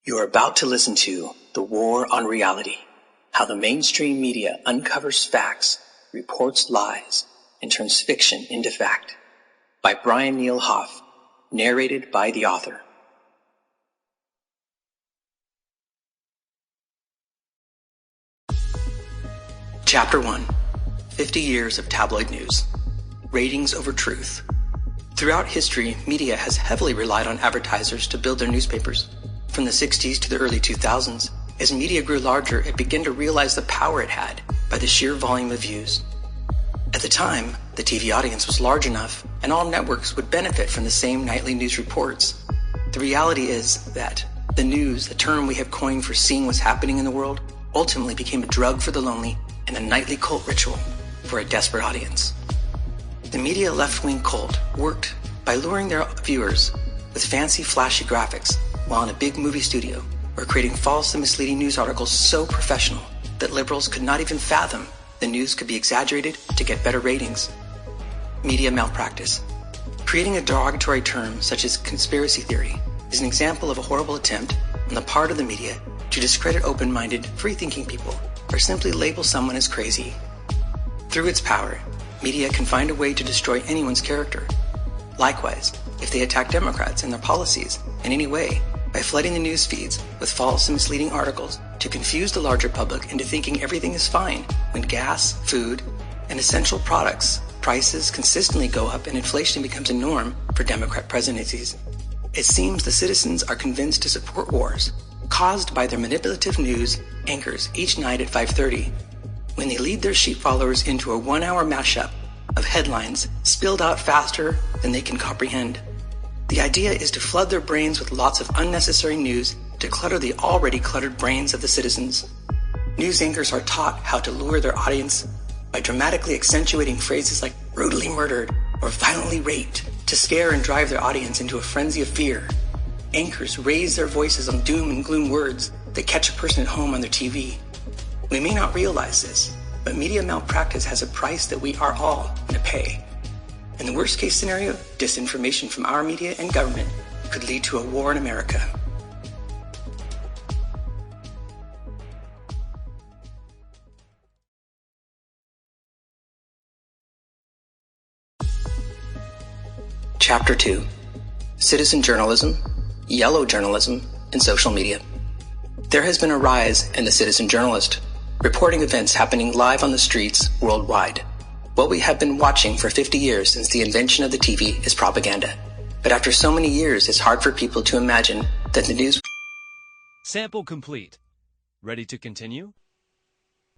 You are about to listen to The War on Reality, how the mainstream media uncovers facts, reports lies, and turns fiction into fact, by Brian Neil Hoff, narrated by the author. Chapter 1. 50 Years of Tabloid News. Ratings over truth. Throughout history, media has heavily relied on advertisers to build their newspapers. From the 60s to the early 2000s, as media grew larger, it began to realize the power it had by the sheer volume of views. At the time, the TV audience was large enough, and all networks would benefit from the same nightly news reports. The reality is that the news, a term we have coined for seeing what's happening in the world, ultimately became a drug for the lonely and a nightly cult ritual for a desperate audience. The media left-wing cult worked by luring their viewers with fancy, flashy graphics while in a big movie studio, or creating false and misleading news articles so professional that liberals could not even fathom the news could be exaggerated to get better ratings. Media malpractice. Creating a derogatory term such as conspiracy theory is an example of a horrible attempt on the part of the media to discredit open-minded, free-thinking people, or simply label someone as crazy. Through its power, media can find a way to destroy anyone's character. Likewise, if they attack Democrats and their policies in any way by flooding the news feeds with false and misleading articles to confuse the larger public into thinking everything is fine when gas, food, and essential products prices consistently go up and inflation becomes a norm for Democrat presidencies. It seems the citizens are convinced to support wars caused by their manipulative news anchors each night at 5:30 when they lead their sheep followers into a 1-hour mashup of headlines spilled out faster than they can comprehend. The idea is to flood their brains with lots of unnecessary news to clutter the already cluttered brains of the citizens. News anchors are taught how to lure their audience by dramatically accentuating phrases like brutally murdered or violently raped to scare and drive their audience into a frenzy of fear. Anchors raise their voices on doom and gloom words that catch a person at home on their TV. We may not realize this, but media malpractice has a price that we are all going to pay. In the worst case scenario, disinformation from our media and government could lead to a war in America. Chapter 2. Citizen journalism, yellow journalism, and social media. There has been a rise in the citizen journalist, reporting events happening live on the streets worldwide. What we have been watching for 50 years since the invention of the TV is propaganda. But after so many years, it's hard for people to imagine that the news... Sample complete. Ready to continue?